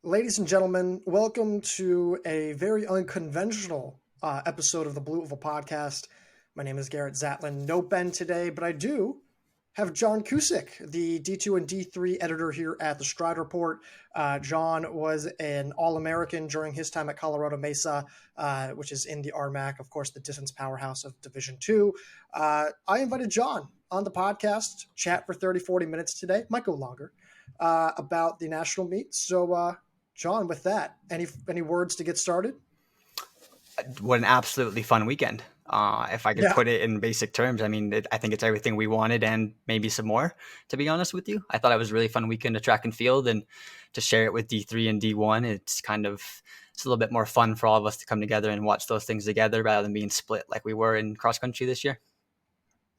Ladies and gentlemen, welcome to a very unconventional episode of the Blue Oval Podcast. My name is Garrett Zatlin. No Ben today, but I do have John Cusick, the D2 and D3 editor here at the Stride Report. John was an All-American during his time at Colorado Mesa, which is in the RMAC, of course, the distance powerhouse of Division II. I invited John on the podcast, chat for 30, 40 minutes today, might go longer, about the national meet. So, John, with that, any words to get started? What an absolutely fun weekend. If I could Yeah, put it in basic terms, I think it's everything we wanted and maybe some more, to be honest with you. I thought it was a really fun weekend of track and field, and to share it with D3 and D1, it's a little bit more fun for all of us to come together and watch those things together rather than being split like we were in cross country this year.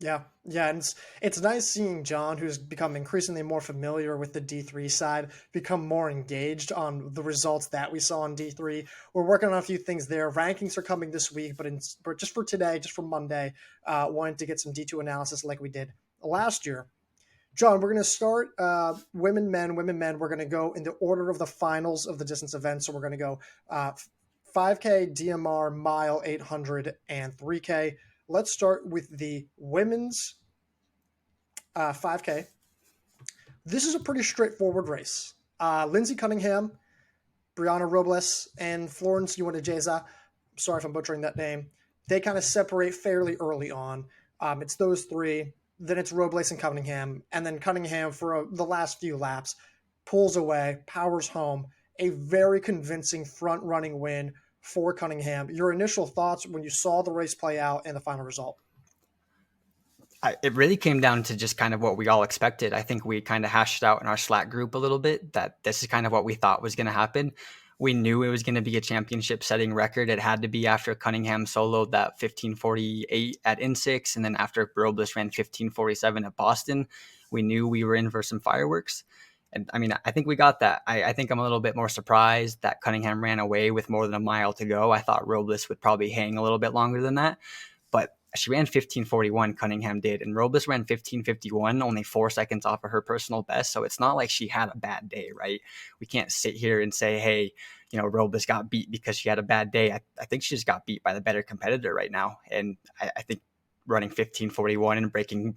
yeah, and it's nice seeing John, who's become increasingly more familiar with the D3 side, become more engaged on the results that we saw on D3. We're working on a few things there. Rankings are coming this week, but just for today, just for Monday, wanted to get some D2 analysis like we did last year. John, we're going to start women, men. We're going to go in the order of the finals of the distance event. So we're going to go 5K, DMR, mile, 800, and 3K. Let's start with the women's 5K. This is a pretty straightforward race. Lindsay Cunningham, Brianna Robles, and Florence Yuanajeza. Sorry if I'm butchering that name. They kind of separate fairly early on. It's those three. Then it's Robles and Cunningham. And then Cunningham, for the last few laps, pulls away, powers home. A very convincing front-running win for Cunningham. Your initial thoughts when you saw the race play out and the final result? It really came down to just kind of what we all expected. I think we kind of hashed out in our Slack group a little bit that this is kind of what we thought was going to happen. We knew it was going to be a championship setting record. It had to be after Cunningham soloed that 15:48 at N6. And then after Robles ran 15:47 at Boston, we knew we were in for some fireworks. And I think we got that. I think I'm a little bit more surprised that Cunningham ran away with more than a mile to go. I thought Robles would probably hang a little bit longer than that. But she ran 15:41, Cunningham did, and Robles ran 15:51, only 4 seconds off of her personal best. So it's not like she had a bad day, right? We can't sit here and say, hey, Robles got beat because she had a bad day. I think she just got beat by the better competitor right now. And I think running 15:41 and breaking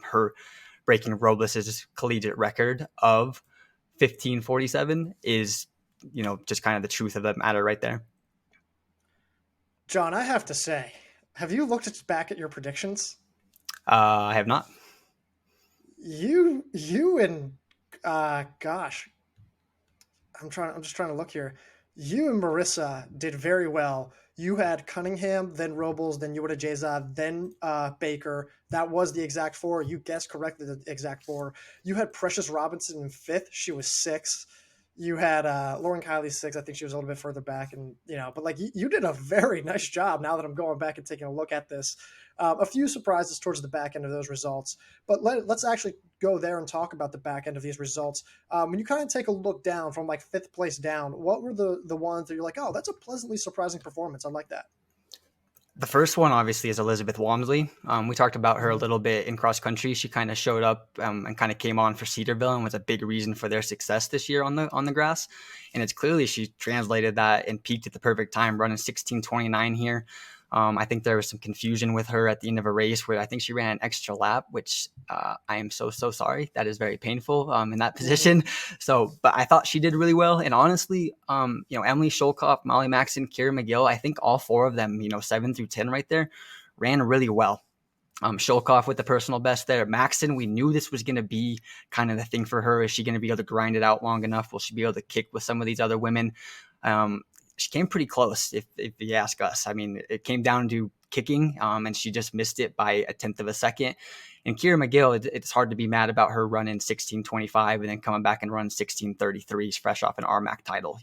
Robles's collegiate record of 15:47 is, just kind of the truth of the matter right there. John, I have to say, have you looked back at your predictions? I have not. You and gosh, I'm just trying to look here. You and Marissa did very well. You had Cunningham, then Robles, then Yuanajeza, then Baker. That was the exact four. You guessed correctly the exact four. You had Precious Robinson in fifth. She was sixth. You had Lauren Kiley sixth. I think she was a little bit further back, and but like you did a very nice job. Now that I'm going back and taking a look at this, a few surprises towards the back end of those results. But let's actually go there and talk about the back end of these results. When you kind of take a look down from like fifth place down, what were the ones that you're like, oh, that's a pleasantly surprising performance? I like that. The first one, obviously, is Elizabeth Walmsley. We talked about her a little bit in cross country. She kind of showed up and kind of came on for Cedarville and was a big reason for their success this year on the grass. And it's clearly she translated that and peaked at the perfect time, running 16:29 here. I think there was some confusion with her at the end of a race where I think she ran an extra lap, which I am so sorry. That is very painful in that position. So, but I thought she did really well. And honestly, Emily Sholkoff, Molly Maxon, Kira McGill, I think all four of them, 7 through 10 right there, ran really well. Sholkoff with the personal best there. Maxon, we knew this was going to be kind of the thing for her. Is she going to be able to grind it out long enough? Will she be able to kick with some of these other women? She came pretty close, if you ask us. It came down to kicking, and she just missed it by a tenth of a second. And Kira McGill, it's hard to be mad about her running 16:25 and then coming back and run 16:33 fresh off an RMAC title.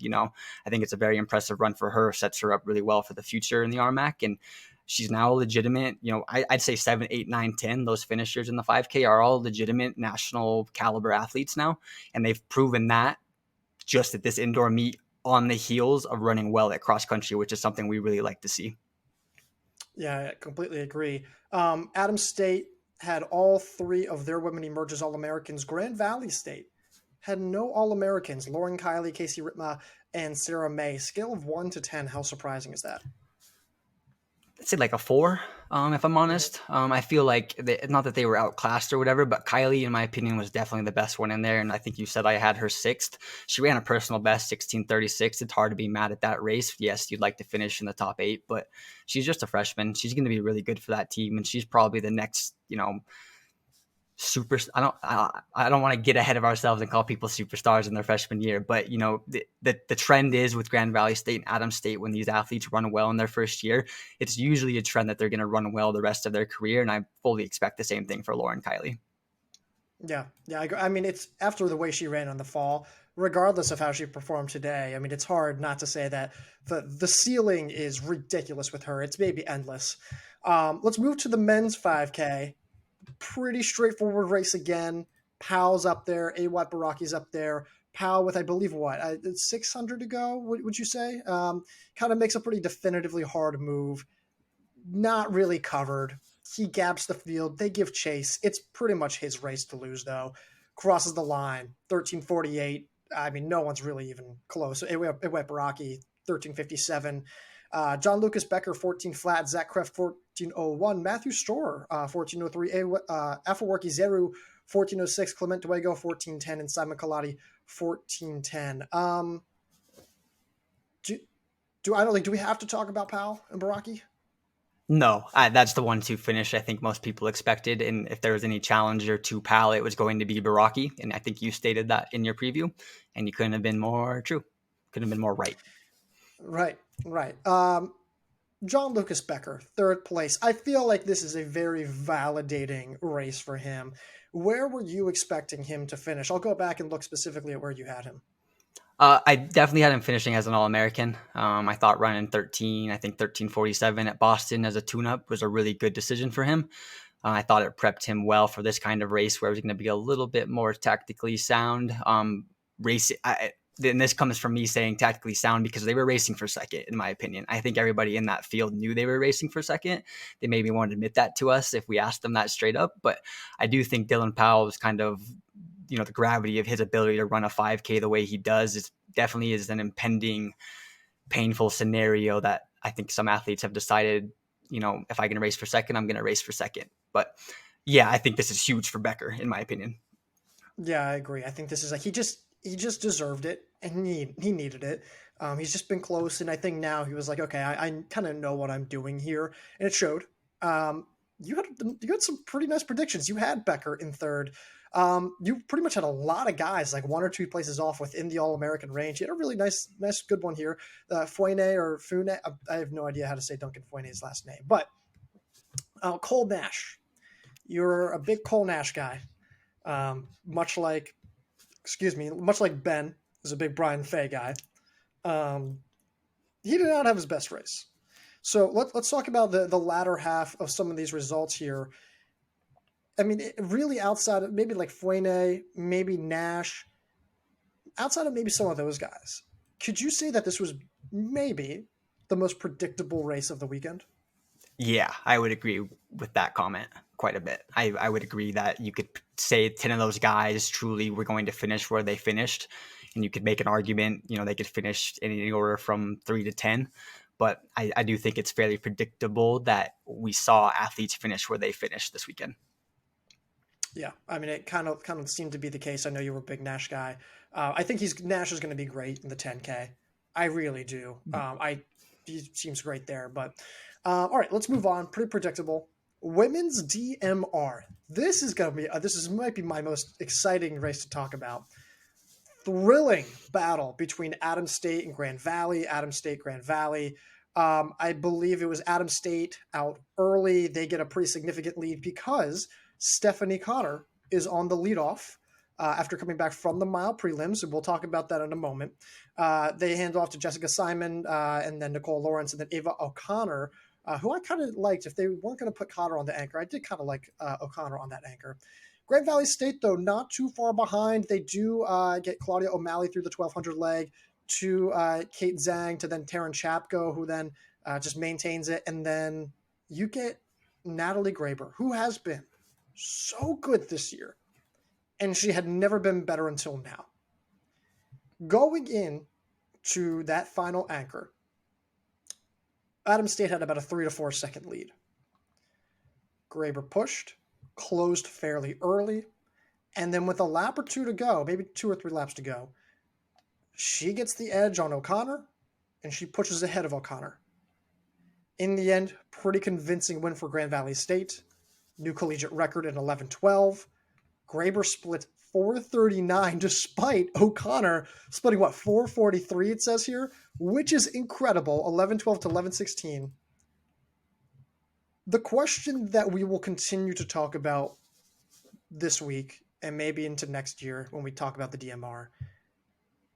I think it's a very impressive run for her, sets her up really well for the future in the RMAC. And she's now a legitimate, I'd say 7, 8, 9, 10. Those finishers in the 5K are all legitimate national caliber athletes now. And they've proven that just at this indoor meet on the heels of running well at cross country, which is something we really like to see. Yeah, I completely agree. Adams State had all three of their women emerge as All-Americans. Grand Valley State had no All-Americans. Lauren Kiley, Casey Ritma, and Sarah May. Scale of 1 to 10, how surprising is that? I'd say like a 4, if I'm Mhm. honest. I feel like not that they were outclassed or whatever, but Kylie, in my opinion, was definitely the best one in there. And I think you said I had her sixth. She ran a personal best 16:36. It's hard to be mad at that race. Yes, you'd like to finish in the top 8, but she's just a freshman. She's going to be really good for that team, and she's probably the next, super. I don't want to get ahead of ourselves and call people superstars in their freshman year, but the trend is with Grand Valley State and Adams State, when these athletes run well in their first year, it's usually a trend that they're going to run well the rest of their career, and I fully expect the same thing for Lauren Kiley. Yeah, yeah. I mean, it's after the way she ran in the fall, regardless of how she performed today. I mean, it's hard not to say that the ceiling is ridiculous with her. It's maybe endless. Let's move to the men's 5K. Pretty straightforward race again. Powell's up there. Awad Baraki's up there. Powell with, I believe, what, 600 to go, would you say? Kind of makes a pretty definitively hard move. Not really covered. He gaps the field. They give chase. It's pretty much his race to lose, though. Crosses the line, 13:48. I mean, no one's really even close. It went Baraki, 13:57. John Lucas Becker, 14 flat. Zach Kreft, 14:01. Matthew Storer, 14:03. Afaworki Zeru, 14:06. Clement Duego, 14:10. And Simon Kaladi, 14:10. Do we have to talk about Powell and Baraki? No, that's the one to finish. I think most people expected, and if there was any challenger to Pal, it was going to be Baraki, and I think you stated that in your preview, and you couldn't have been more true. Couldn't have been more right. Right, right. John Lucas Becker, third place. I feel like this is a very validating race for him. Where were you expecting him to finish? I'll go back and look specifically at where you had him. I definitely had him finishing as an All-American. I thought running 13, I think 13:47 at Boston as a tune-up was a really good decision for him. I thought it prepped him well for this kind of race where it was going to be a little bit more tactically sound. And this comes from me saying tactically sound because they were racing for second, in my opinion. I think everybody in that field knew they were racing for second. They maybe won't admit that to us if we asked them that straight up, but I do think Dylan Powell was kind of, the gravity of his ability to run a 5K the way he does is definitely is an impending, painful scenario that I think some athletes have decided, if I can race for second, I'm going to race for second. But yeah, I think this is huge for Becker, in my opinion. Yeah, I agree. I think this is like he just deserved it, and he needed it. He's just been close, and I think now he was like, okay, I kind of know what I'm doing here, and it showed. Um, you had some pretty nice predictions. You had Becker in third. You pretty much had a lot of guys like one or two places off within the All American range. You had a really nice, good one here. Fuene or Fune. I have no idea how to say Duncan Fuene's last name, but Cole Nash. You're a big Cole Nash guy. Much like, excuse me, much like Ben is a big Brian Fay guy. Um, he did not have his best race. So let's talk about the latter half of some of these results here. I mean, really outside of maybe like Fuene, maybe Nash, outside of maybe some of those guys, could you say that this was maybe the most predictable race of the weekend? Yeah, I would agree with that comment quite a bit. I would agree that you could say 10 of those guys truly were going to finish where they finished. And you could make an argument, they could finish in any order from 3 to 10. But I do think it's fairly predictable that we saw athletes finish where they finished this weekend. Yeah, I mean, it kind of seemed to be the case. I know you were a big Nash guy. I think Nash is going to be great in the 10K. I really do. He seems great there. But all right, let's move on. Pretty predictable. Women's DMR. This is going to be might be my most exciting race to talk about. Thrilling battle between Adams State and Grand Valley. Adams State, Grand Valley. I believe it was Adams State out early. They get a pretty significant lead because Stephanie Cotter is on the leadoff after coming back from the mile prelims, and we'll talk about that in a moment. They hand off to Jessica Simon and then Nicole Lawrence and then Ava O'Connor, who I kind of liked. If they weren't going to put Cotter on the anchor, I did kind of like O'Connor on that anchor. Grand Valley State, though, not too far behind. They do get Claudia O'Malley through the 1200 leg to Kate Zhang to then Taryn Chapko, who then just maintains it. And then you get Natalie Graber, who has been so good this year. And she had never been better until now. Going in to that final anchor, Adams State had about a 3 to 4 second lead. Graber pushed, closed fairly early, and then with a lap or two to go, maybe 2 or 3 laps to go, she gets the edge on O'Connor, and she pushes ahead of O'Connor. In the end, pretty convincing win for Grand Valley State. New collegiate record in 11-12. Graber split 439 despite O'Connor splitting, 443 it says here, which is incredible, 11-12 to 11-16. The question that we will continue to talk about this week and maybe into next year when we talk about the DMR,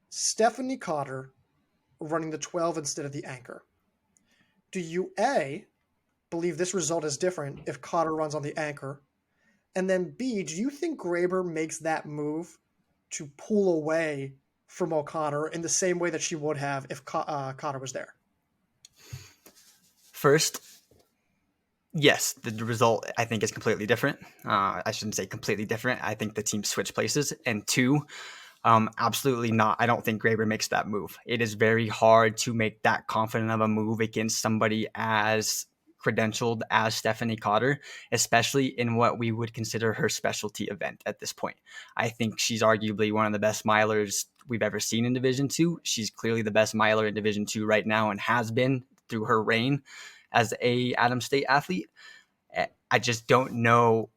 Stephanie Cotter running the 12 instead of the anchor. Do you A, believe this result is different if Cotter runs on the anchor? And then B, do you think Graber makes that move to pull away from O'Connor in the same way that she would have if Cotter was there? First, yes, the result I think is completely different. I shouldn't say completely different. I think the team switched places. And two, absolutely not. I don't think Graber makes that move. It is very hard to make that confident of a move against somebody as credentialed as Stephanie Cotter, especially in what we would consider her specialty event at this point. I think she's arguably one of the best milers we've ever seen in Division II. She's clearly the best miler in Division II right now and has been through her reign as a Adams State athlete. I just don't know.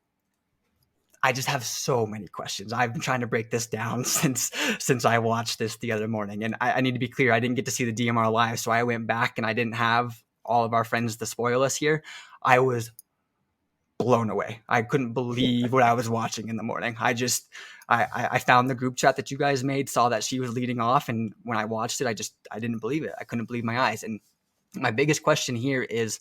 I just have so many questions. I've been trying to break this down since I watched this the other morning. And I need to be clear, I didn't get to see the DMR live, so I went back and I didn't have all of our friends to spoil us here. I was blown away. I couldn't believe what I was watching in the morning. I found the group chat that you guys made, saw that she was leading off, and when I watched it, I didn't believe it. I couldn't believe my eyes. And my biggest question here is,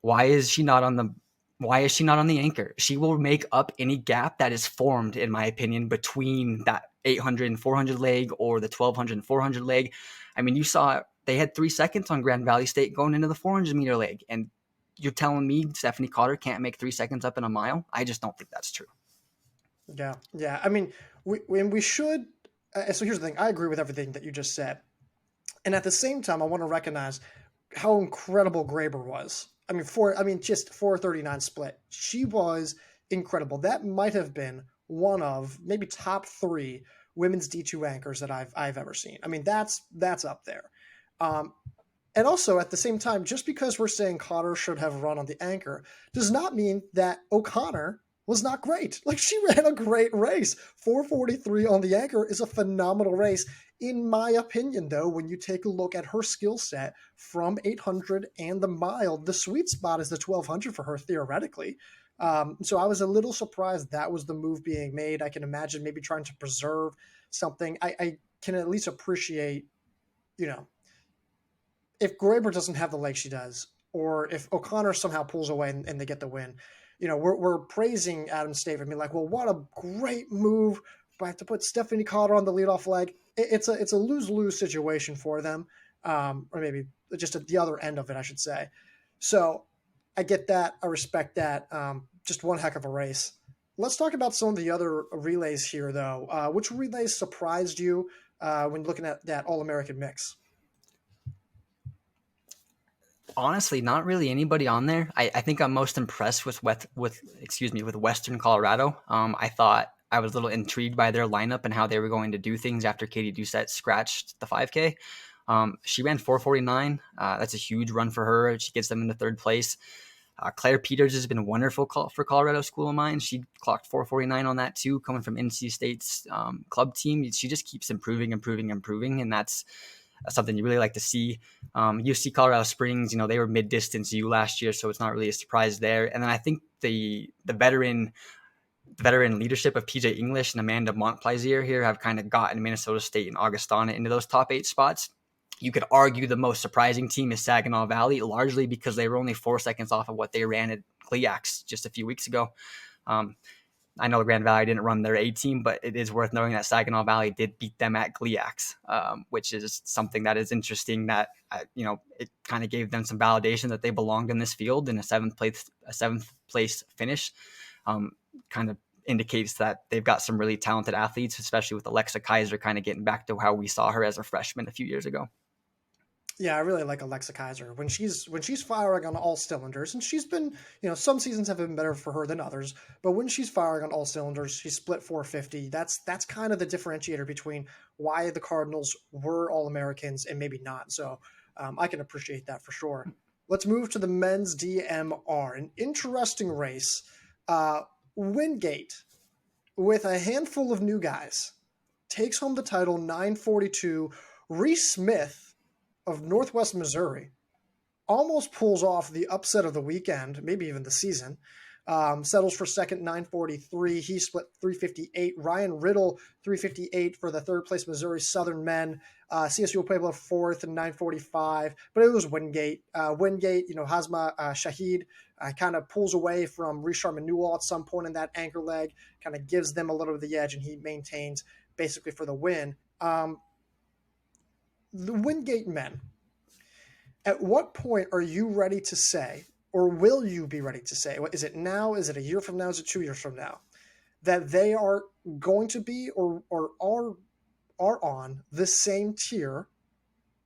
why is she not on the anchor? She will make up any gap that is formed, in my opinion, between that 800 and 400 leg or the 1200 and 400 leg. I mean, you saw they had 3 seconds on Grand Valley State going into the 400 meter leg. And you're telling me Stephanie Cotter can't make 3 seconds up in a mile? I just don't think that's true. Yeah, yeah. I mean, we should. So here's the thing. I agree with everything that you just said, and at the same time, I want to recognize how incredible Graber was. Just 439 split. She was incredible. That might have been one of maybe top 3 women's D2 anchors that I've ever seen. I mean, that's up there. And also at the same time, just because we're saying Cotter should have run on the anchor does not mean that O'Connor was not great. Like, she ran a great race. 443 on the anchor is a phenomenal race. In my opinion, though, when you take a look at her skill set from 800 and the mile, the sweet spot is the 1200 for her theoretically. So I was a little surprised that was the move being made. I can imagine maybe trying to preserve something. I can at least appreciate, if Graber doesn't have the leg she does, or if O'Connor somehow pulls away and they get the win, we're praising Adam State and being like, well, what a great move to put Stephanie Cotter on the leadoff leg. It's a lose-lose situation for them, or maybe just at the other end of it, I should say. So I get that. I respect that. Just one heck of a race. Let's talk about some of the other relays here, though. Which relays surprised you when looking at that All-American mix? Honestly, not really anybody on there. I think I'm most impressed with Western Colorado. I thought I was a little intrigued by their lineup and how they were going to do things after Katie Doucette scratched the 5K. She ran 4:49. That's a huge run for her. She gets them into 3rd place. Claire Peters has been wonderful for Colorado School of Mines. She clocked 4:49 on that too, coming from NC State's club team. She just keeps improving, and that's something you really like to see. UC Colorado Springs, they were mid-distance U last year, so it's not really a surprise there. And then I think the veteran leadership of PJ English and Amanda Montplaisir here have kind of gotten Minnesota State and Augustana into those top 8 spots. You could argue the most surprising team is Saginaw Valley, largely because they were only 4 seconds off of what they ran at GLIACs just a few weeks ago. I know Grand Valley didn't run their A team, but it is worth knowing that Saginaw Valley did beat them at GLIACs, which is something that is interesting. That it kind of gave them some validation that they belonged in this field, in a 7th place finish. Kind of indicates that they've got some really talented athletes, especially with Alexa Kaiser kind of getting back to how we saw her as a freshman a few years ago. Yeah, I really like Alexa Kaiser when she's firing on all cylinders, and she's been, some seasons have been better for her than others, but when she's firing on all cylinders, she's split 450. That's kind of the differentiator between why the Cardinals were All Americans and maybe not. So I can appreciate that for sure. Let's move to the men's DMR, an interesting race. Wingate, with a handful of new guys, takes home the title 942. Reese Smith of Northwest Missouri almost pulls off the upset of the weekend, maybe even the season. Settles for second, 943. He split 358. Ryan Riddle, 358 for the third place Missouri Southern men. CSU Pueblo fourth and 945. But it was Wingate. Hazma Shahid kind of pulls away from Richard Manuel at some point in that anchor leg, kind of gives them a little bit of the edge, and he maintains basically for the win. The Wingate men, at what point are you ready to say, or will you be ready to say, is it now, is it a year from now, is it 2 years from now, that they are going to be or are on the same tier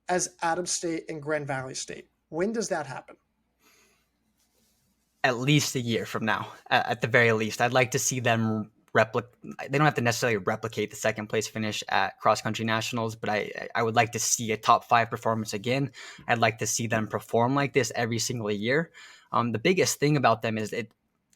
as Adams State and Grand Valley State? When does that happen? At least a year from now, at the very least. I'd like to see them they don't have to necessarily replicate the second place finish at cross country nationals, but I would like to see a top 5 performance again. I'd like to see them perform like this every single year. The biggest thing about them is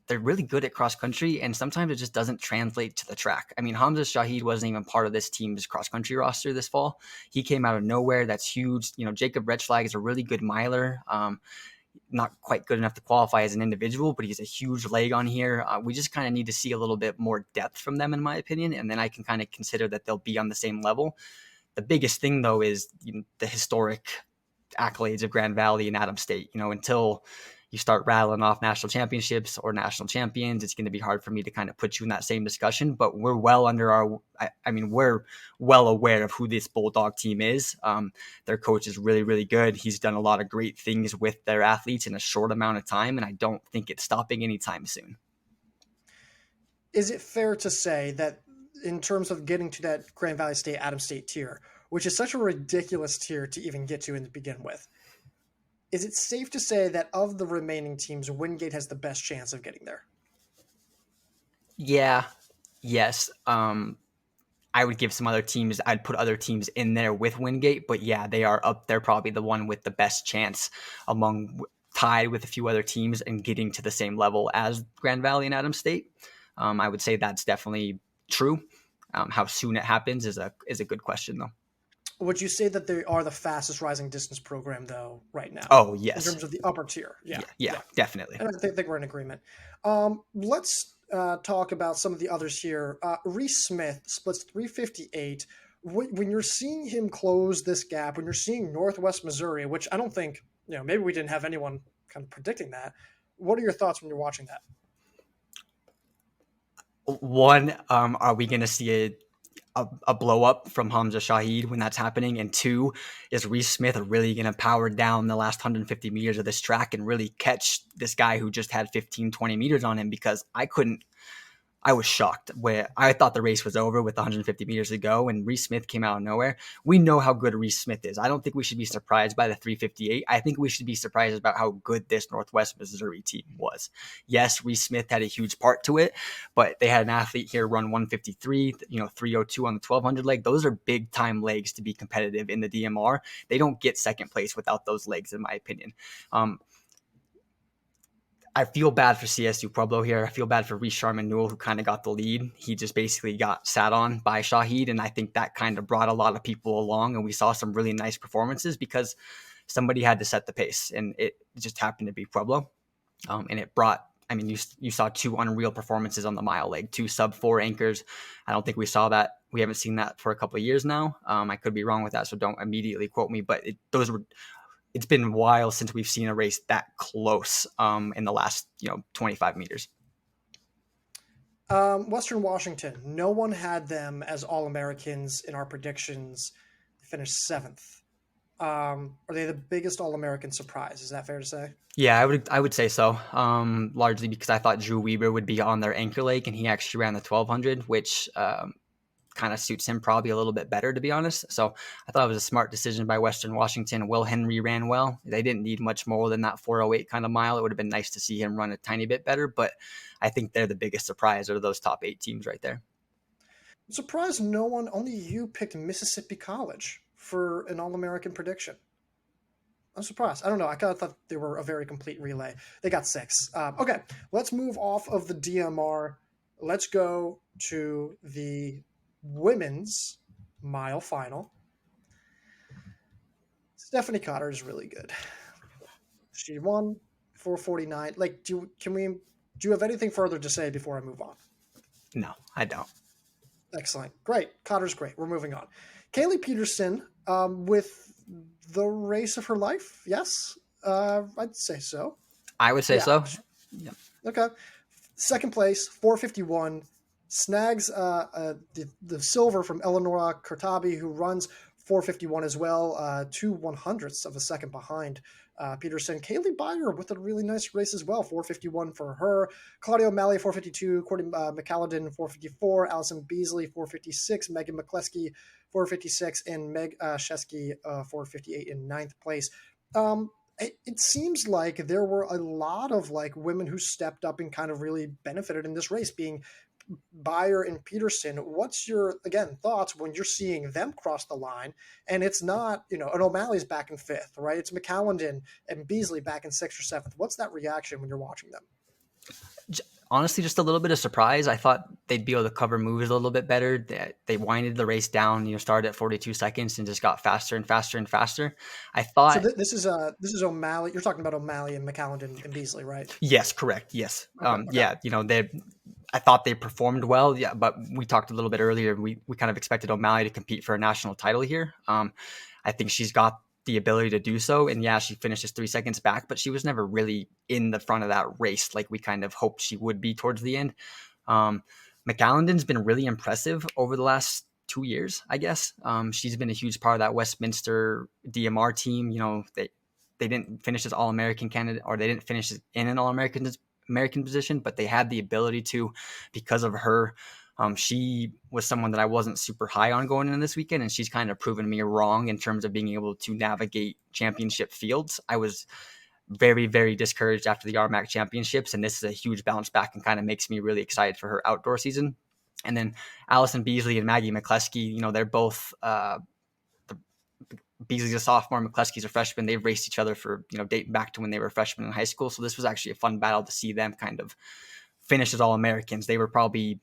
they're really good at cross country, and sometimes it just doesn't translate to the track. I mean, Hamza Shahid wasn't even part of this team's cross country roster this fall. He came out of nowhere. That's huge. Jacob Retschlag is a really good miler. Not quite good enough to qualify as an individual, but he's a huge leg on here. We just kind of need to see a little bit more depth from them, in my opinion, and then I can kind of consider that they'll be on the same level. The biggest thing, though, is the historic accolades of Grand Valley and Adams State. Until you start rattling off national championships or national champions, it's going to be hard for me to kind of put you in that same discussion. But we're well under we're well aware of who this Bulldog team is. Their coach is really, really good. He's done a lot of great things with their athletes in a short amount of time, and I don't think it's stopping anytime soon. Is it fair to say that in terms of getting to that Grand Valley State, Adams State tier, which is such a ridiculous tier to even get to and to begin with, is it safe to say that of the remaining teams, Wingate has the best chance of getting there? Yeah. Yes. I would give some other teams, I'd put other teams in there with Wingate, but yeah, they are up there, probably the one with the best chance tied with a few other teams and getting to the same level as Grand Valley and Adams State. I would say that's definitely true. How soon it happens is a good question, though. Would you say that they are the fastest rising distance program, though, right now? Oh, yes. In terms of the upper tier? Yeah, definitely. And I think we're in agreement. Let's talk about some of the others here. Reese Smith splits 358. When you're seeing him close this gap, when you're seeing Northwest Missouri, which I don't think, maybe we didn't have anyone kind of predicting that. What are your thoughts when you're watching that? One, are we going to see a blow up from Hamza Shahid when that's happening? And two, is Reese Smith really going to power down the last 150 meters of this track and really catch this guy who just had 15, 20 meters on him? Because I was shocked where I thought the race was over with 150 meters to go and Reese Smith came out of nowhere. We know how good Reese Smith is. I don't think we should be surprised by the 358. I think we should be surprised about how good this Northwest Missouri team was. Yes, Reese Smith had a huge part to it, but they had an athlete here run 153, 302 on the 1200 leg. Those are big time legs to be competitive in the DMR. They don't get second place without those legs, in my opinion. I feel bad for CSU Pueblo here. I feel bad for Richard Manuel, who kind of got the lead. He just basically got sat on by Shahid, and I think that kind of brought a lot of people along, and we saw some really nice performances because somebody had to set the pace, and it just happened to be Pueblo. And it brought, you saw two unreal performances on the mile leg, 2 sub-4 anchors. I don't think we saw that. We haven't seen that for a couple of years now. I could be wrong with that, so don't immediately quote me, but it's been a while since we've seen a race that close in the last 25 meters. Western Washington, no one had them as All-Americans in our predictions. They finished 7th. Are they the biggest All-American surprise? Is that fair to say? Yeah, I would say so. Largely because I thought Drew Weber would be on their anchor leg, and he actually ran the 1200, which kind of suits him probably a little bit better, to be honest. So I thought it was a smart decision by Western Washington. Will Henry ran well. They didn't need much more than that 408 kind of mile. It would have been nice to see him run a tiny bit better, but I think they're the biggest surprise out of those top 8 teams right there. I'm surprised no one, only you picked Mississippi College for an All-American prediction. I'm surprised. I don't know. I kind of thought they were a very complete relay. They got six. Okay, let's move off of the DMR. Let's go to the women's mile final. Stephanie Cotter is really good. She won 449. Like, do you have anything further to say before I move on? No, I don't. Excellent. Great. Cotter's great. We're moving on. Kaylee Peterson with the race of her life. Yes, I'd say so. I would say Yeah. so. Yeah. Okay. Second place, 451. Snags the silver from Eleonora Kurtabi, who runs 451 as well, 2/100ths of a second behind Peterson. Kaylee Byer with a really nice race as well, 451 for her. Claudia O'Malley, 452. Courtney McCalladin, 454. Allison Beasley, 456. Megan McCleskey, 456. And Meg Shesky, 458 in ninth place. It seems like there were a lot of like women who stepped up and kind of really benefited in this race, being Byer and Peterson. What's your, again, thoughts when you're seeing them cross the line and it's not, and O'Malley's back in fifth, right? It's McCallendon and Beasley back in sixth or seventh. What's that reaction when you're watching them? Honestly, just a little bit of surprise. I thought they'd be able to cover moves a little bit better. They winded the race down, started at 42 seconds and just got faster and faster and faster. I So thought, this is O'Malley. You're talking about O'Malley and McCallendon and Beasley, right? yes, correct. Yes. Okay. Okay. Yeah, I thought they performed well. Yeah, but we talked a little bit earlier. We kind of expected O'Malley to compete for a national title here. I think she's got the ability to do so. And yeah, she finishes 3 seconds back, but she was never really in the front of that race like we kind of hoped she would be towards the end. Um, McAllendon's been really impressive over the last 2 years, I guess. She's been a huge part of that Westminster DMR team. They didn't finish as All-American candidate, or they didn't finish in an All-American position, but they had the ability to because of her. She was someone that I wasn't super high on going into this weekend, and she's kind of proven me wrong in terms of being able to navigate championship fields. I was very, very discouraged after the RMAC championships, and this is a huge bounce back and kind of makes me really excited for her outdoor season. And then Allison Beasley and Maggie McCleskey, they're both Beasley's a sophomore, McCleskey's a freshman. They've raced each other for, dating back to when they were freshmen in high school. So this was actually a fun battle to see them kind of finish as All-Americans. They were probably,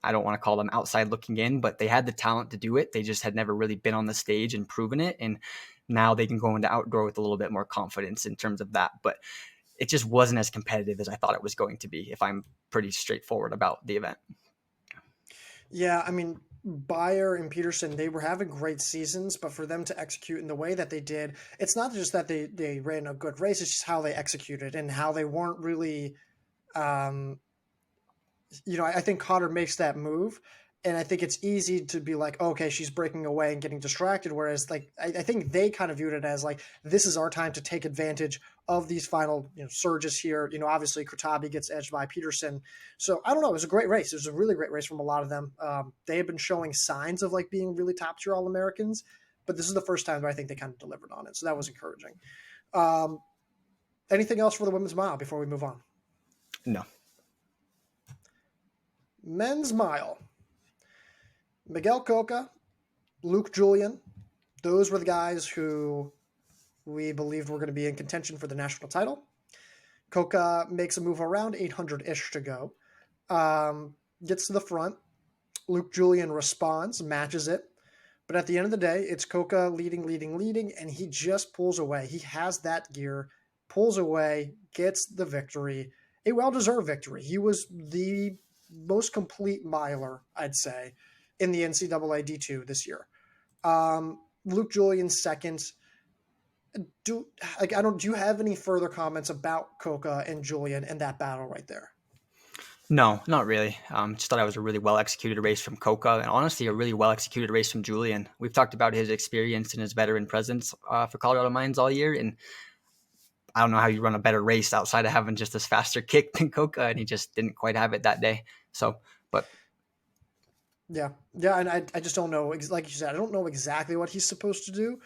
I don't want to call them outside looking in, but they had the talent to do it. They just had never really been on the stage and proven it. And now they can go into outdoor with a little bit more confidence in terms of that. But it just wasn't as competitive as I thought it was going to be, if I'm pretty straightforward about the event. Yeah, I mean, Byer and Peterson, they were having great seasons, but for them to execute in the way that they did, it's not just that they ran a good race, it's just how they executed and how they weren't really, um, I think Cotter makes that move. And I think it's easy to be like, okay, she's breaking away and getting distracted. Whereas, like, I think they kind of viewed it as like, this is our time to take advantage of these final surges here. Obviously, Kurtabi gets edged by Peterson. So I don't know. It was a great race. It was a really great race from a lot of them. They have been showing signs of like being really top tier All Americans, but this is the first time where I think they kind of delivered on it. So that was encouraging. Um, Anything else for the women's mile before we move on? No. Men's mile. Miguel Coca, Luke Julian, those were the guys who we believed were going to be in contention for the national title. Coca makes a move around 800-ish to go. Gets to the front. Luke Julian responds, matches it. But at the end of the day, it's Coca leading, and he just pulls away. He has that gear, pulls away, gets the victory. A well-deserved victory. He was the most complete miler, I'd say, in the NCAA D2 this year. Luke Julian second. Do you have any further comments about Coca and Julian and that battle right there? No, not really. Just thought it was a really well executed race from Coca, and honestly, a really well executed race from Julian. We've talked about his experience and his veteran presence for Colorado Mines all year, and I don't know how you run a better race outside of having just this faster kick than Coca, and he just didn't quite have it that day. So, but Yeah, yeah, and I just don't know. Like you said, I don't know exactly what he's supposed to do.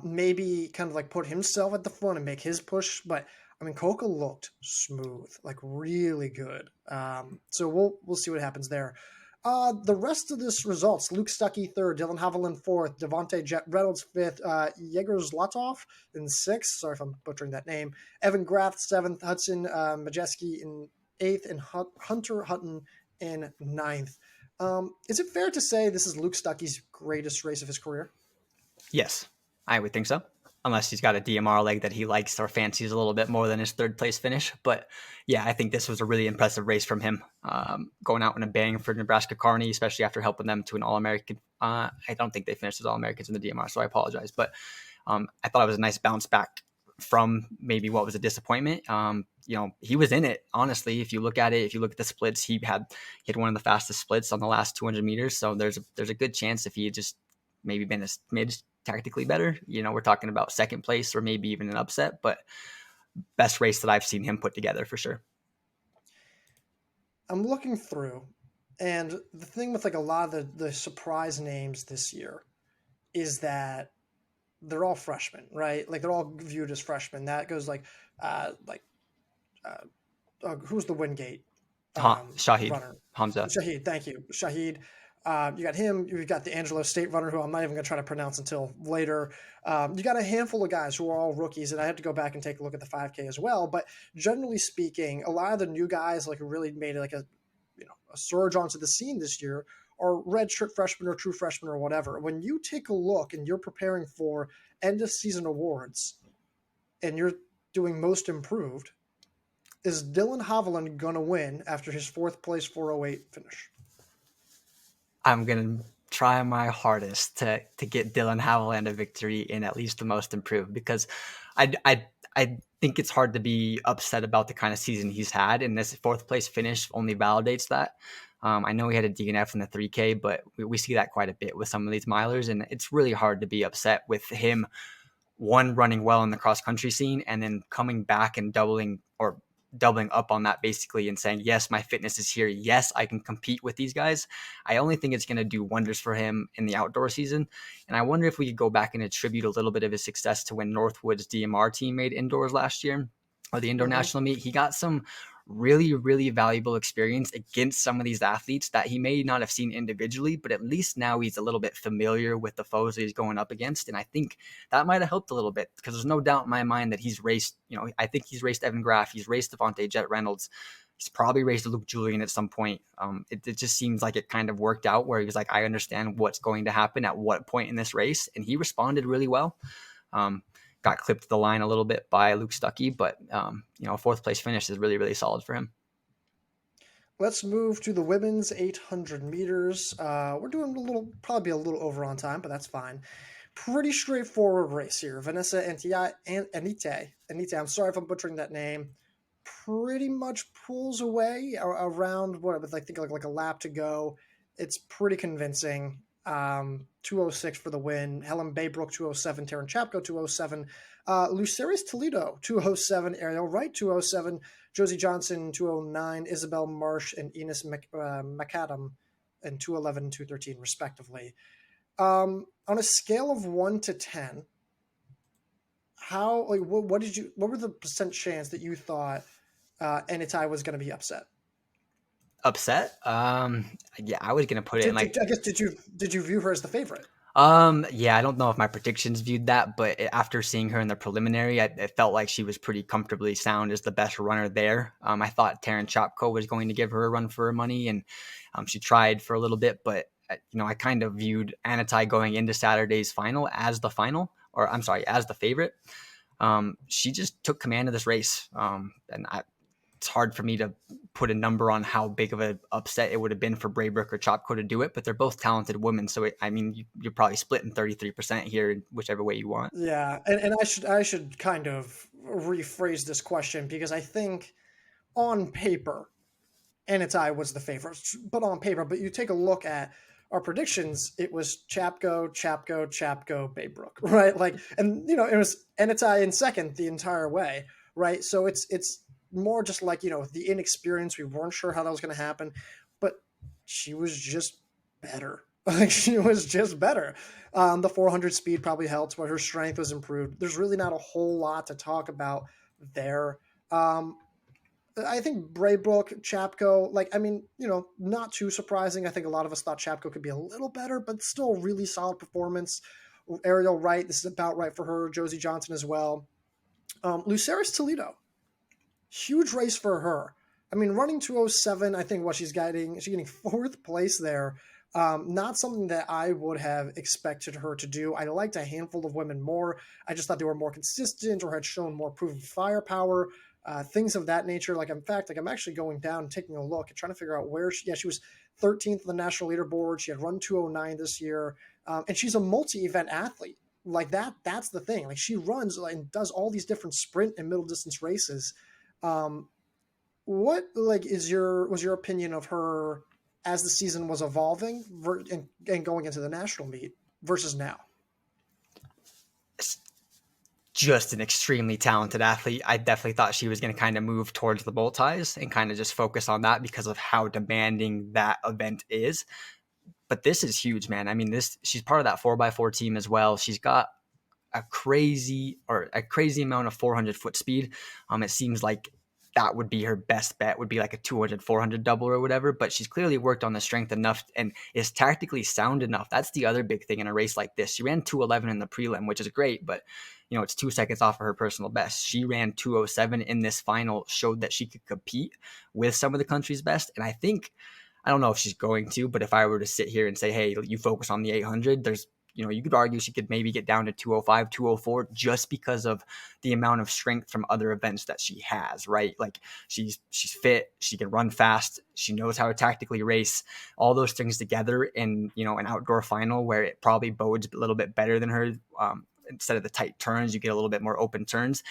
Maybe kind of like put himself at the front and make his push. But I mean, Coca looked smooth, like really good. So we'll see what happens there. The rest of this results: Luke Stuckey third, Dylan Haviland fourth, Devontae Jet Reynolds fifth, Yegor Zlatov in sixth. Sorry if I'm butchering that name. Evan Graff seventh, Hudson Majeski in eighth, and Hunter Hutton in ninth. Is it fair to say this is Luke Stuckey's greatest race of his career? yes, I would think so. Unless he's got a DMR leg that he likes or fancies a little bit more than his third place finish. But yeah, I think this was a really impressive race from him. Going out in a bang for Nebraska Kearney, especially after helping them to an All American. I don't think they finished as All Americans in the DMR, so I apologize. But I thought it was a nice bounce back from maybe what was a disappointment. He was in it, honestly. If you look at it, if you look at the splits, he had one of the fastest splits on the last 200 meters. So there's a good chance if he had just maybe been a smidge tactically better, we're talking about second place or maybe even an upset, but best race that I've seen him put together for sure. I'm looking through, and the thing with like a lot of the surprise names this year is that they're all freshmen, right? Like they're all viewed as freshmen. That goes like who's the Wingate Shahid runner? Hamza. Shahid, thank you, Shahid. You got him. You've got the Angelo State runner, who I'm not even going to try to pronounce until later. You got a handful of guys who are all rookies, and I had to go back and take a look at the 5K as well. But generally speaking, a lot of the new guys, like who really made it like a surge onto the scene this year, are redshirt freshmen or true freshmen or whatever. When you take a look and you're preparing for end of season awards, and you're doing most improved, is Dylan Haviland going to win after his fourth place 408 finish? I'm going to try my hardest to get Dylan Haviland a victory in at least the most improved, because I think it's hard to be upset about the kind of season he's had, and this fourth place finish only validates that. I know he had a DNF in the 3K, but we see that quite a bit with some of these milers, and it's really hard to be upset with him, one, running well in the cross country scene, and then coming back and doubling up on that basically and saying, yes, my fitness is here. Yes, I can compete with these guys. I only think it's going to do wonders for him in the outdoor season. And I wonder if we could go back and attribute a little bit of his success to when Northwood's DMR team made indoors last year, or the indoor Mm-hmm. national meet. He got some really, really valuable experience against some of these athletes that he may not have seen individually, but at least now he's a little bit familiar with the foes that he's going up against. And I think that might have helped a little bit, because there's no doubt in my mind that he's raced, I think he's raced Evan Graff, he's raced Devontae Jet Reynolds. He's probably raced Luke Julian at some point. It just seems like it kind of worked out where he was like, I understand what's going to happen at what point in this race. And he responded really well. Got clipped to the line a little bit by Luke Stuckey, but a fourth place finish is really, really solid for him. Let's move to the women's 800 meters. We're doing probably a little over on time, but that's fine. Pretty straightforward race here. Vanessa Anite, I'm sorry if I'm butchering that name, pretty much pulls away around what I think like a lap to go. It's pretty convincing. 206 for the win. Helen Baybrook 207, Taryn Chapko 207, Luceris Toledo 207, Ariel Wright 207, Josie Johnson 209, Isabel Marsh and Enos McAdam and 211 and 213 respectively. On a scale of 1 to 10, what were the percent chance that you thought Anitai was going to be upset? Upset? Yeah, I was gonna put it in like. I guess did you view her as the favorite? Yeah, I don't know if my predictions viewed that, but after seeing her in the preliminary, it felt like she was pretty comfortably sound as the best runner there. I thought Taryn Chopko was going to give her a run for her money, and she tried for a little bit, but I kind of viewed Anitai going into Saturday's final as the favorite. She just took command of this race, and it's hard for me to put a number on how big of an upset it would have been for Braybrook or Chopko to do it, but they're both talented women. So, you're probably splitting 33% here, whichever way you want. Yeah, and I should kind of rephrase this question because I think on paper Anitai was the favorite, but on paper. But you take a look at our predictions, it was Chapko, Baybrook, right? Like, and it was Anitai in second the entire way, right? So it's more just like the inexperience. We weren't sure how that was going to happen, but she was just better. Like she was just better. The 400 speed probably helped, but her strength was improved. There's really not a whole lot to talk about there. Um, I think Braybrook, Chapko, like, I mean, not too surprising. I think a lot of us thought Chapko could be a little better, but still really solid performance. Ariel Wright, this is about right for her. Josie Johnson as well. Luceris Toledo, huge race for her. I mean, running 207, I think what she's getting fourth place there. Not something that I would have expected her to do. I liked a handful of women more. I just thought they were more consistent or had shown more proven firepower, things of that nature. Like, in fact, like I'm actually going down and taking a look and trying to figure out where she was 13th on the national leaderboard. She had run 209 this year, and she's a multi-event athlete. Like that's the thing. Like she runs and does all these different sprint and middle distance races. um, what like is your was your opinion of her as the season was evolving and going into the national meet versus now? Just an extremely talented athlete. I definitely thought she was going to kind of move towards the bolt ties and kind of just focus on that because of how demanding that event is. But this is huge, man. I mean, she's part of that 4x4 team as well. She's got a crazy amount of 400-foot speed. It seems like that would be her best bet, would be like a 200 400 double or whatever, but she's clearly worked on the strength enough and is tactically sound enough. That's the other big thing in a race like this. She ran 211 in the prelim, which is great, but it's 2 seconds off of her personal best. She ran 207 in this final, showed that she could compete with some of the country's best. And I don't know if she's going to, but if I were to sit here and say, hey, you focus on the 800, you could argue she could maybe get down to 205, 204 just because of the amount of strength from other events that she has, right? Like she's fit, she can run fast, she knows how to tactically race, all those things together in, an outdoor final where it probably bodes a little bit better than her. Instead of the tight turns, you get a little bit more open turns.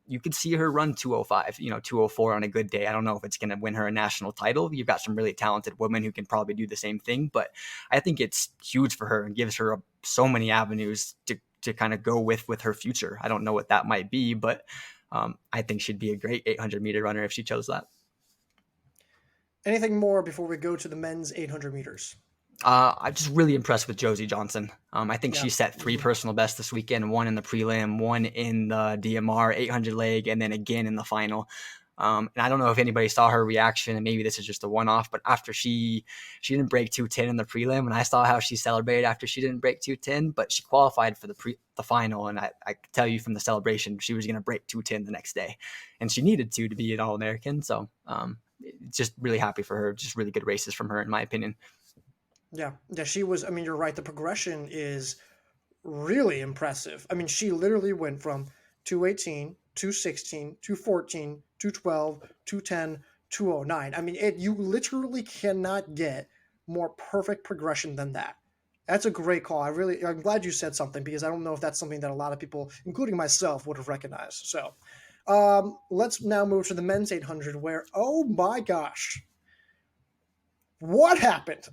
You could see her run 205, 204 on a good day. I don't know if it's going to win her a national title. You've got some really talented women who can probably do the same thing, but I think it's huge for her and gives her so many avenues to kind of go with her future. I don't know what that might be, but I think she'd be a great 800-meter runner if she chose that. Anything more before we go to the men's 800 meters? I'm just really impressed with Josie Johnson. I think Yeah. she set 3 personal bests this weekend, one in the prelim, one in the DMR 800 leg, and then again in the final. And I don't know if anybody saw her reaction, and maybe this is just a one-off, but after she didn't break 210 in the prelim, and I saw how she celebrated after she didn't break 210, but she qualified for the final, and I could tell you from the celebration she was going to break 210 the next day, and she needed to be an All-American. So just really happy for her. Just really good races from her, in my opinion. Yeah, she was. I mean, you're right. The progression is really impressive. I mean, she literally went from 218, 216, 214, 212, 210, 209. I mean, you literally cannot get more perfect progression than that. That's a great call. I'm glad you said something because I don't know if that's something that a lot of people, including myself, would have recognized. So, let's now move to the men's 800 where, oh my gosh, what happened?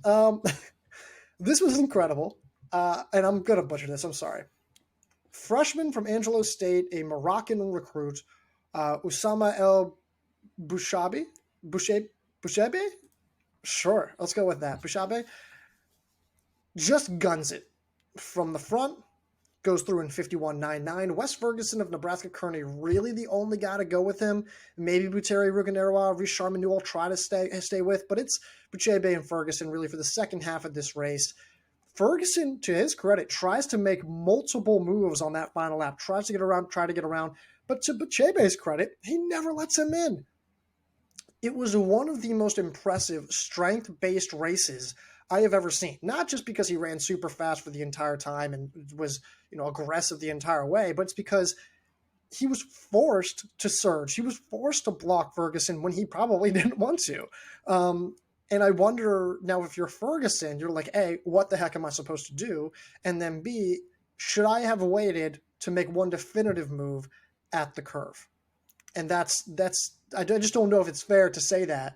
This was incredible. And I'm going to butcher this. I'm sorry. Freshman from Angelo State, a Moroccan recruit, Usama El Bushabi, Bushabe. Sure, let's go with that. Bushabe just guns it from the front, goes through in 51.99. Wes Ferguson of Nebraska Kearney, really the only guy to go with him. Maybe Buteri Ruganerwa, Richard Manu will try to stay with, but it's Buchebe and Ferguson really for the second half of this race. Ferguson, to his credit, tries to make multiple moves on that final lap, try to get around, but to Buchebe's credit, he never lets him in. It was one of the most impressive strength-based races I have ever seen. Not just because he ran super fast for the entire time and was, aggressive the entire way, but it's because he was forced to surge. He was forced to block Ferguson when he probably didn't want to. And I wonder now if you're Ferguson, you're like, A, what the heck am I supposed to do? And then B, should I have waited to make one definitive move at the curve? And that's I just don't know if it's fair to say that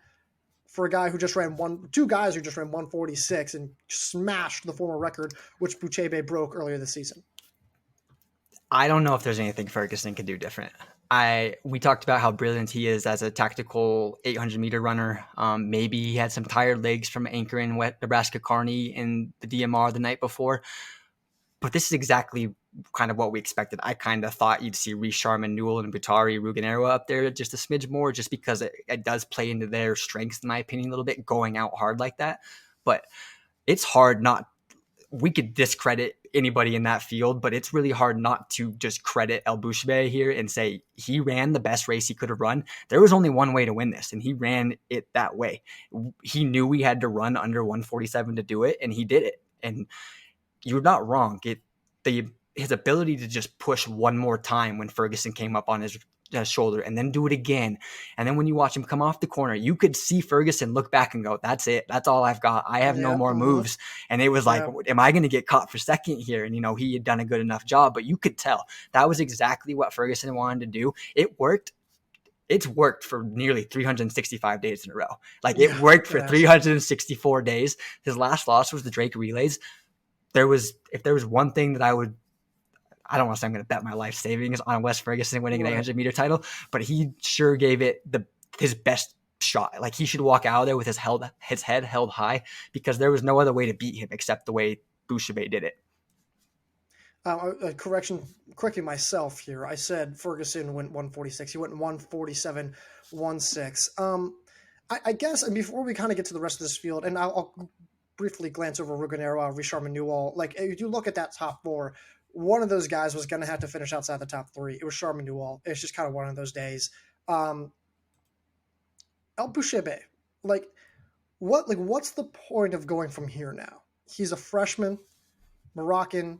for a guy who just ran two guys who just ran 146 and smashed the former record, which Buchebe broke earlier this season. I don't know if there's anything Ferguson could do different. We talked about how brilliant he is as a tactical 800-meter runner. Maybe he had some tired legs from anchoring wet Nebraska Kearney in the DMR the night before, but this is exactly kind of what we expected. I kind of thought you'd see Reece Sharman, Newell, and Butari, Ruganero up there just a smidge more, just because it does play into their strengths, in my opinion, a little bit, going out hard like that. But it's hard not. We could discredit anybody in that field, but it's really hard not to just credit El Bouchebe here and say he ran the best race he could have run. There was only one way to win this, and he ran it that way. He knew we had to run under 147 to do it, and he did it. And you're not wrong. His ability to just push one more time when Ferguson came up on his shoulder and then do it again. And then when you watch him come off the corner, you could see Ferguson look back and go, that's it. That's all I've got. I have no more moves. And it was like, am I going to get caught for second here? And, he had done a good enough job, but you could tell that was exactly what Ferguson wanted to do. It worked. It's worked for nearly 365 days in a row. It worked for 364 days. His last loss was the Drake relays. If there was one thing that I don't want to say I'm going to bet my life savings on Wes Ferguson winning an 800-meter title, but he sure gave it his best shot. He should walk out of there with his head held high, because there was no other way to beat him except the way Bouchebe did it. Correcting myself here. I said Ferguson went 146. He went 147.16. I guess, and before we kind of get to the rest of this field, and I'll briefly glance over Ruganero, Reece Sharman, Newell. If you look at that top four, one of those guys was going to have to finish outside the top three. It was Sharman Newell. It's just kind of one of those days. El Bouchebe, what's the point of going from here now? He's a freshman, Moroccan,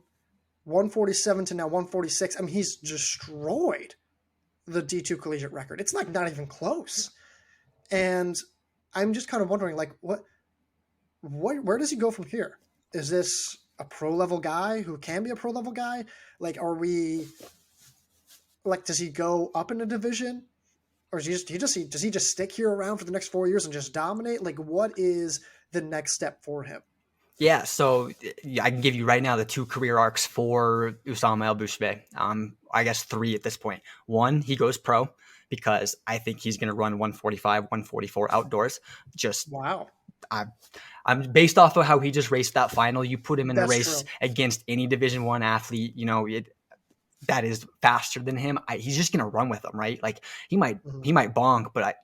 147 to now 146. I mean, he's destroyed the D2 collegiate record. It's not even close. And I'm just kind of wondering, where does he go from here? Is this a pro level guy who can be a pro level guy? Does he go up in a division, or does he just stick here around for the next 4 years and just dominate? What is the next step for him? Yeah, so I can give you right now the two career arcs for Usama El Bouchebe. I guess three at this point. One, he goes pro, because I think he's going to run 145, 144 outdoors. Wow. I'm based off of how he just raced that final. You put him in a race against any Division I athlete, that is faster than him. He's just going to run with them, right? He might bonk, but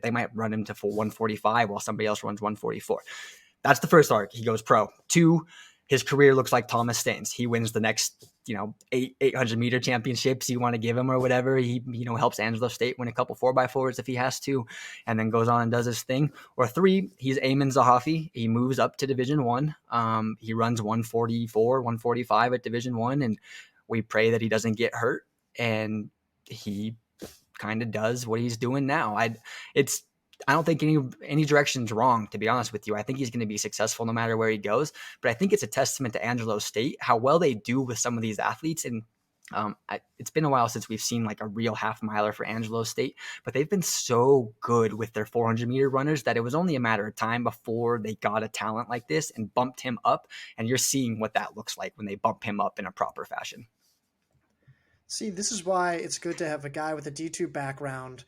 they might run him to full 145 while somebody else runs 144. That's the first arc. He goes pro. Two, his career looks like Thomas Staines. He wins the next, 800-meter championships you want to give him or whatever. He, helps Angelo State win a couple 4x4s if he has to, and then goes on and does his thing. Or three, he's Ayman Zahafi. He moves up to Division I. He runs 144, 145 at Division I, and we pray that he doesn't get hurt. And he kind of does what he's doing now. I don't think any direction's wrong, to be honest with you. I think he's going to be successful no matter where he goes. But I think it's a testament to Angelo State, how well they do with some of these athletes. And it's been a while since we've seen a real half miler for Angelo State, but they've been so good with their 400-meter runners that it was only a matter of time before they got a talent like this and bumped him up. And you're seeing what that looks like when they bump him up in a proper fashion. See, this is why it's good to have a guy with a D2 background.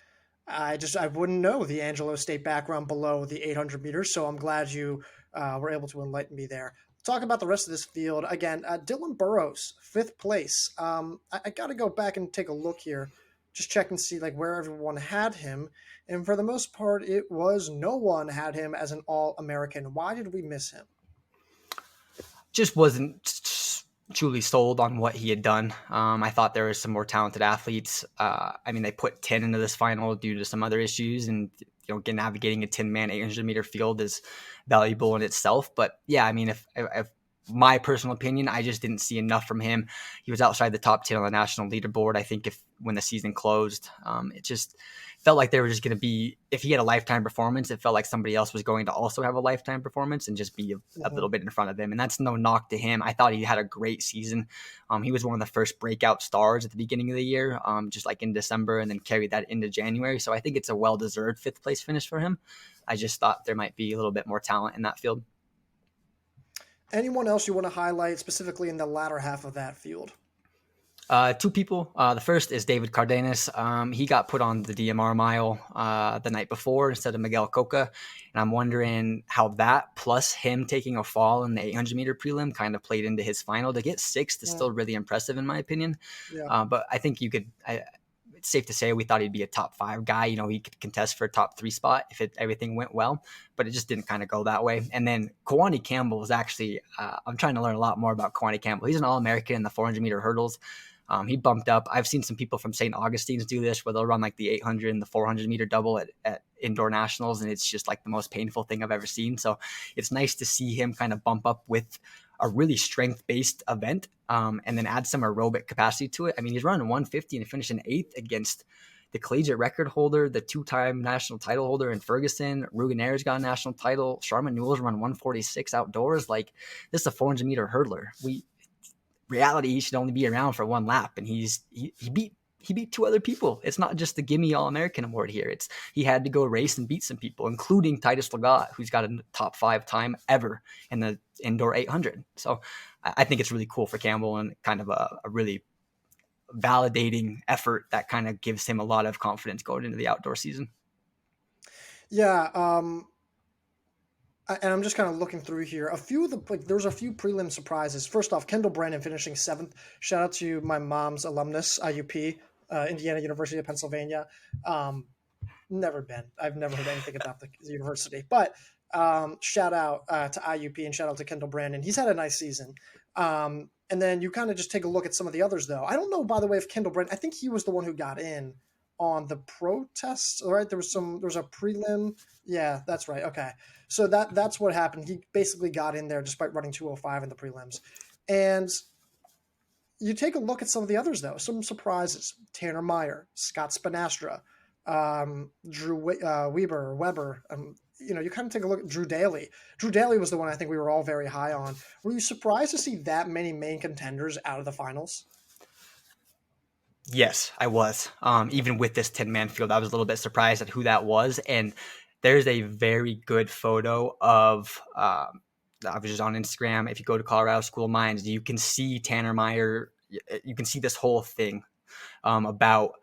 I wouldn't know the Angelo State background below the 800 meters, so I'm glad you were able to enlighten me there. Talk about the rest of this field. Again, Dylan Burrows, 5th place. I got to go back and take a look here, just check and see where everyone had him. And for the most part, it was no one had him as an All-American. Why did we miss him? Just wasn't truly sold on what he had done. I thought there were some more talented athletes. They put 10 into this final due to some other issues, and navigating a 10-man 800-meter field is valuable in itself. But yeah, if my personal opinion, I just didn't see enough from him. He was outside the top 10 on the national leaderboard. I think when the season closed, it just felt like they were just going to be, if he had a lifetime performance, it felt like somebody else was going to also have a lifetime performance and just be a little bit in front of him. And that's no knock to him. I thought he had a great season. He was one of the first breakout stars at the beginning of the year, just in December, and then carried that into January. So I think it's a well-deserved 5th place finish for him. I just thought there might be a little bit more talent in that field. Anyone else you want to highlight specifically in the latter half of that field? Two people. The first is David Cardenas. He got put on the DMR mile the night before instead of Miguel Coca. And I'm wondering how that, plus him taking a fall in the 800 meter prelim, kind of played into his final. To get sixth is Mm, still really impressive, in my opinion. yeah. But I think it's safe to say we thought he'd be a top 5 guy. He could contest for a top 3 spot if everything went well, but it just didn't kind of go that way. And then Kawani Campbell is actually, I'm trying to learn a lot more about Kawani Campbell. He's an All-American in the 400 meter hurdles. He bumped up. I've seen some people from St. Augustine's do this where they'll run like the 800 and the 400 meter double at indoor nationals. And it's just like the most painful thing I've ever seen. So it's nice to see him kind of bump up with a really strength-based event and then add some aerobic capacity to it. I mean, he's running 150 and finishing 8th against the collegiate record holder, the 2-time national title holder in Ferguson. Ruganer's got a national title. Sharman Newell's run 146 outdoors. Like, this is a 400 meter hurdler. Reality, he should only be around for one lap, and he beat 2 other people. It's not just the gimme All-American award here. It's he had to go race and beat some people, including Titus Legat, who's got a top 5 time ever in the indoor 800. So I think it's really cool for Campbell and kind of a really validating effort that kind of gives him a lot of confidence going into the outdoor season. Yeah. And I'm just kind of looking through here. A few of the there's a few prelim surprises. First off, Kendall Brandon finishing 7th. Shout out to my mom's alumnus, IUP, Indiana University of Pennsylvania. Never been. I've never heard anything about the university, but shout out to IUP and shout out to Kendall Brandon. He's had a nice season. And then you kind of just take a look at some of the others, though. I don't know, by the way, if Kendall Brandon. I think he was the one who got in on the protest. All right, there was a prelim. Yeah, that's right. Okay, so that's what happened. He basically got in there despite running 205 in the prelims, and you take a look at some of the others though. Some surprises: Tanner Meyer, Scott Spinastra, Drew Weber. You kind of take a look at Drew Daly. Drew Daly was the one I think we were all very high on. Were you surprised to see that many main contenders out of the finals? Yes, I was. Even with this 10-man field, I was a little bit surprised at who that was. And there's a very good photo of, I was just on Instagram. If you go to Colorado School of Mines, you can see Tanner Meyer. You can see this whole thing about,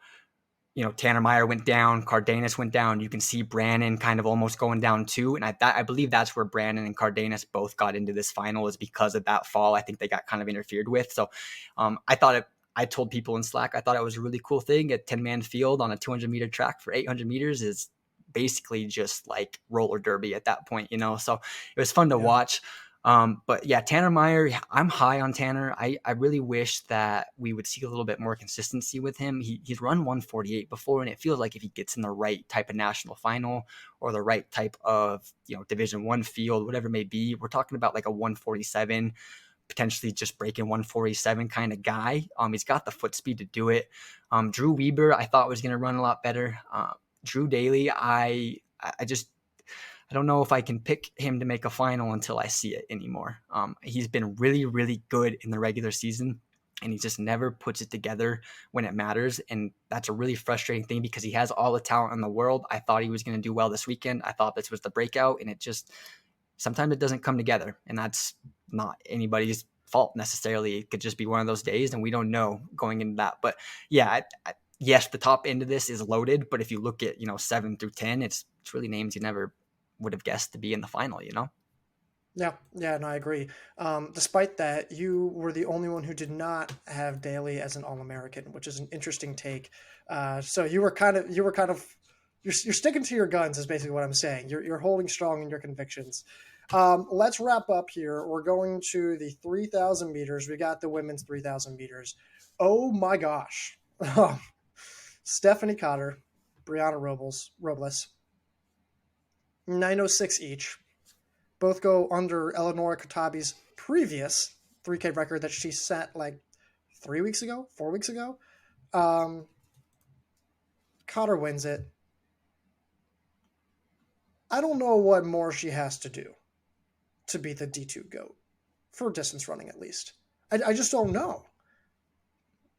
Tanner Meyer went down, Cardenas went down. You can see Brannon kind of almost going down too. And I believe that's where Brannon and Cardenas both got into this final, is because of that fall. I think they got kind of interfered with. So I told people in Slack, I thought it was a really cool thing. A 10-man field on a 200-meter track for 800 meters is basically just like roller derby at that point, So it was fun to watch. But yeah, Tanner Meyer, I'm high on Tanner. I really wish that we would see a little bit more consistency with him. He's run 148 before, and it feels like if he gets in the right type of national final or the right type of, Division I field, whatever it may be, we're talking about like a 147, potentially just breaking 147 kind of guy. He's got the foot speed to do it. Drew Weber, I thought was going to run a lot better. Drew Daly, I don't know if I can pick him to make a final until I see it anymore. He's been really, really good in the regular season, and he just never puts it together when it matters. And that's a really frustrating thing because he has all the talent in the world. I thought he was going to do well this weekend. I thought this was the breakout, and sometimes it doesn't come together, and that's not anybody's fault necessarily. It could just be one of those days, and we don't know going into that. But yeah, yes, the top end of this is loaded, but if you look at 7 through 10, it's really names you never would have guessed to be in the final. Yeah, and I agree. Despite that, you were the only one who did not have Daly as an All-American, which is an interesting take. So you're sticking to your guns, is basically what I'm saying. You're holding strong in your convictions. Let's wrap up here. We're going to the 3,000 meters. We got the women's 3,000 meters. Oh my gosh. Stephanie Cotter, Brianna Robles, 906 each. Both go under Eleonora Katabi's previous 3K record that she set like 4 weeks ago. Cotter wins it. I don't know what more she has to do to be the D2 GOAT for distance running, at least. I just don't know.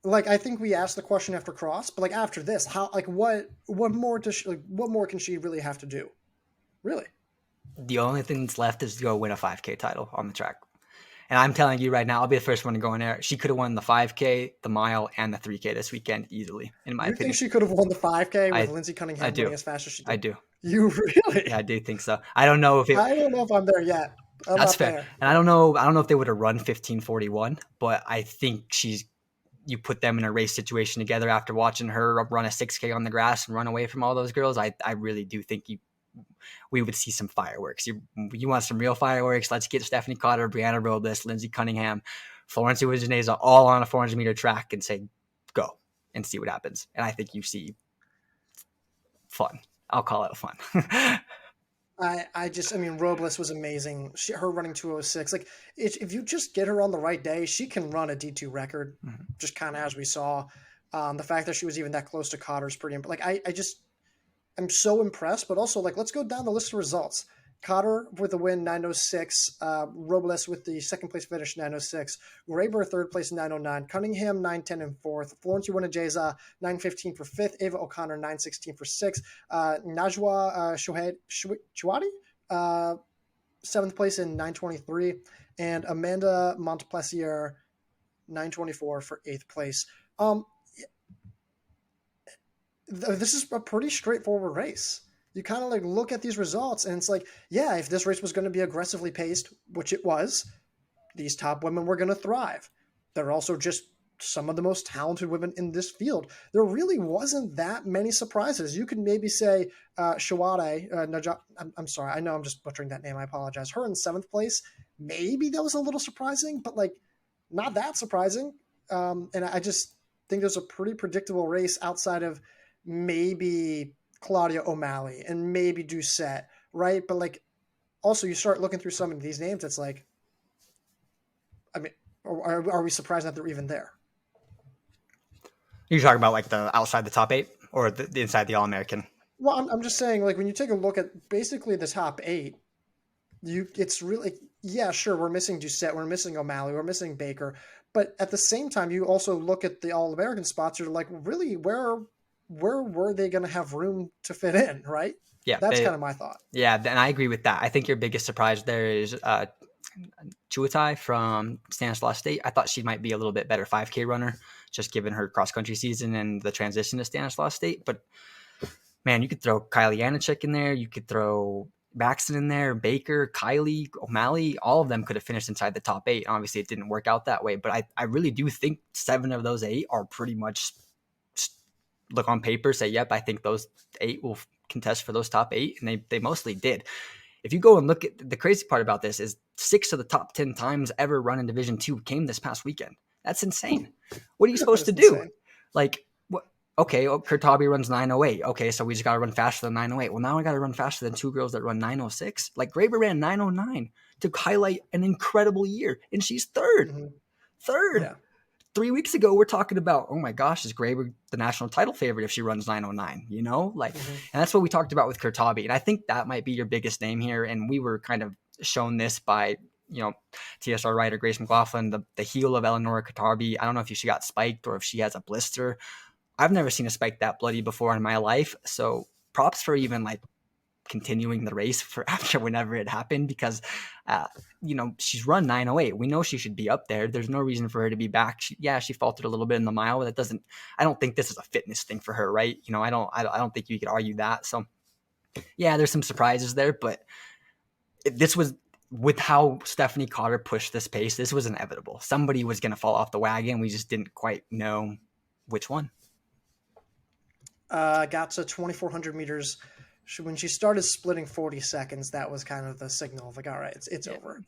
Like, I think we asked the question after cross, but like after this, what more can she really have to do? Really? The only thing that's left is to go win a 5K title on the track. And I'm telling you right now, I'll be the first one to go in there. She could have won the 5K, the mile, and the 3K this weekend easily, in my You think opinion. she could have won the 5K with I Lindsey I Cunningham do. running as fast as she I did? do. You Yeah, really? I do think so. I don't know if it I don't know if I'm there yet. I'm that's not fair. there. And I don't know if they would have run 15:41, but I think you put them in a race situation together after watching her run a 6K on the grass and run away from all those girls. I really do think we would see some fireworks. You want some real fireworks? Let's get Stephanie Cotter, Brianna Robles, Lindsey Cunningham, Florence Uwizuneza all on a 400-meter track and say, go and see what happens. And I think you see fun. I'll call it fun. I mean, Robles was amazing. Her running 206. Like, if you just get her on the right day, she can run a D2 record, just kind of as we saw. The fact that she was even that close to Cotter is pretty, like, I'm so impressed, but also, like, let's go down the list of results. Cotter with the win, 906. Robles with the second place finish, 906. Graber, third place, 909. Cunningham, 910 and fourth. Florence Uwinajeza, 915 for fifth. Ava O'Connor, 916 for sixth. Najwa Chouadi, seventh place in 923. And Amanda Montplaisir, 924 for eighth place. This is a pretty straightforward race. You kind of like look at these results and it's like, yeah, if this race was going to be aggressively paced, which it was, these top women were going to thrive. They're also just some of the most talented women in this field. There really wasn't that many surprises. You could maybe say Shawade, I'm sorry, I know I'm just butchering that name. I apologize. Her in seventh place, maybe that was a little surprising, but like not that surprising. And I just think there's a pretty predictable race outside of maybe Claudia O'Malley and maybe Doucette, right? But like also you start looking through some of these names, it's like, I mean, are we surprised that they're even there? You're talking about like the outside the top eight or the inside the All American? Well, I'm just saying, like when you take a look at basically the top eight, it's really, yeah, sure, we're missing Doucette, we're missing O'Malley, we're missing Baker, but at the same time, you also look at the All American spots. You're like, really, where were they going to have room to fit in, right? Yeah, That's kind of my thought. yeah, and I agree with that. I think your biggest surprise there is Chuatai from Stanislaus State. I thought she might be a little bit better 5K runner, just given her cross country season and the transition to Stanislaus State. But man, you could throw Kylie Anichek in there. You could throw Baxton in there, Baker, Kylie, O'Malley. All of them could have finished inside the top eight. Obviously, it didn't work out that way. But I really do think 7 of those 8 are pretty much look on paper, say, yep, I think those 8 will contest for those top 8. And they mostly did. If you go and look at the crazy part about this is 6 of the top 10 times ever run in Division 2 came this past weekend. That's insane. What are you supposed to do? Insane. Like, what? Okay, Kurtabi runs 908. Okay, so we just got to run faster than 908. Well, now I got to run faster than 2 girls that run 906. Like, Graber ran 909 to highlight an incredible year, and she's third. Mm-hmm. Third. Yeah. 3 weeks ago, we're talking about, oh my gosh, is Graber the national title favorite if she runs 909? You know, like, and that's what we talked about with Kurtabi. And I think that might be your biggest name here. And we were kind of shown this by, TSR writer Grace McLaughlin, the heel of Eleanor Kurtabi. I don't know if she got spiked or if she has a blister. I've never seen a spike that bloody before in my life. So props for even like continuing the race for after whenever it happened, because she's run 908. We know she should be up there. There's no reason for her to be back. She faltered a little bit in the mile, but I don't think this is a fitness thing for her, right? I don't think you could argue that. So yeah, there's some surprises there, but this was, with how Stephanie Cotter pushed this pace, this was inevitable. Somebody was going to fall off the wagon. We just didn't quite know which one. Got to 2,400 meters. When she started splitting 40 seconds, that was kind of the signal of like, all right, it's over.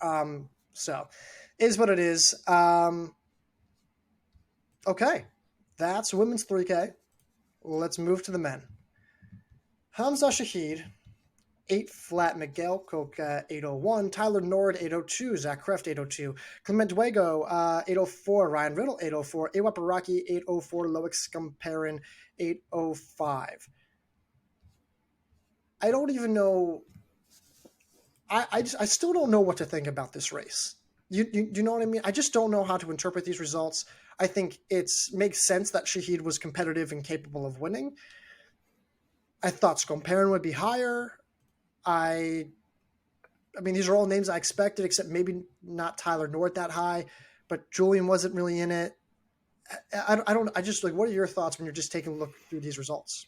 So is what it is. Okay. That's women's 3K. Let's move to the men. Hamza Shahid, 8 flat. Miguel Coca, 801. Tyler Nord, 802. Zach Kreft, 802. Clement Duego, 804. Ryan Riddle, 804. Ewa Baraki, 804. Loic Scumperin, 805. I don't even know. I still don't know what to think about this race. You know what I mean? I just don't know how to interpret these results. I think it makes sense that Shahid was competitive and capable of winning. I thought Scomperin would be higher. I I mean, these are all names I expected, except maybe not Tyler North that high, but Julian wasn't really in it. I don't. I just like. What are your thoughts when you're just taking a look through these results?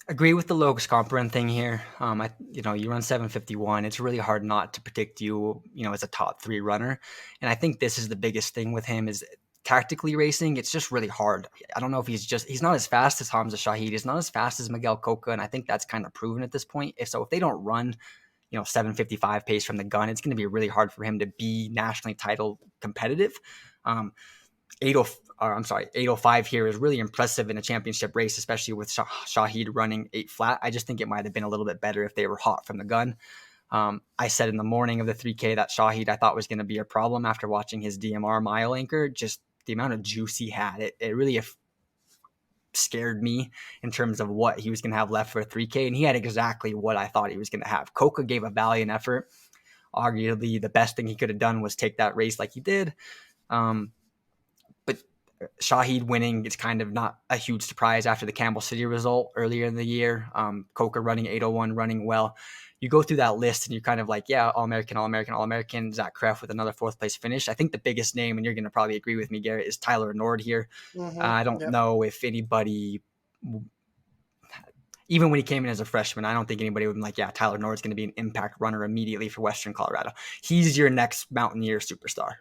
Agree with the Logos comp run thing here. You run 751. It's really hard not to predict you as a top three runner. And I think this is the biggest thing with him is tactically racing. It's just really hard. I don't know if he's not as fast as Hamza Shahid. He's not as fast as Miguel Coca. And I think that's kind of proven at this point. If they don't run 755 pace from the gun, it's going to be really hard for him to be nationally title competitive. Um, 80, I'm sorry, 805 here is really impressive in a championship race, especially with Shahid running 8 flat. I just think it might have been a little bit better if they were hot from the gun. I said in the morning of the 3K that Shahid I thought was going to be a problem after watching his DMR mile anchor. Just the amount of juice he had, it really scared me in terms of what he was going to have left for a 3K, and he had exactly what I thought he was going to have. Coca gave a valiant effort. Arguably, the best thing he could have done was take that race like he did. But Shahid winning is kind of not a huge surprise after the Campbell City result earlier in the year. Coca running 801, running well. You go through that list and you're kind of like, yeah, All American, All American, All American. Zach Kreff with another fourth place finish. I think the biggest name, and you're going to probably agree with me, Garrett, is Tyler Nord here. I don't Yep. know if anybody, even when he came in as a freshman, I don't think anybody would be like, yeah, Tyler Nord's going to be an impact runner immediately for Western Colorado. He's your next Mountaineer superstar.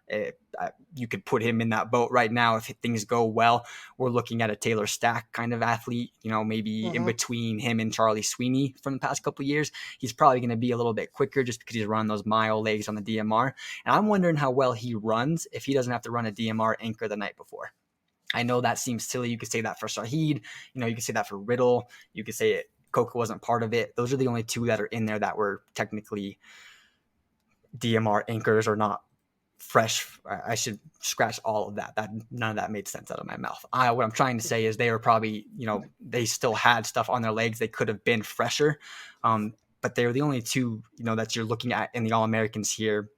You could put him in that boat right now if things go well. We're looking at a Taylor Stack kind of athlete, maybe in between him and Charlie Sweeney from the past couple of years. He's probably going to be a little bit quicker just because he's run those mile legs on the DMR. And I'm wondering how well he runs if he doesn't have to run a DMR anchor the night before. I know that seems silly. You could say that for Shahid. You could say that for Riddle. You could say Coca wasn't part of it. Those are the only two that are in there that were technically DMR anchors or not fresh. I should scratch all of that. None of that made sense out of my mouth. What I'm trying to say is they were probably, they still had stuff on their legs. They could have been fresher. But they were the only two, that you're looking at in the All-Americans here.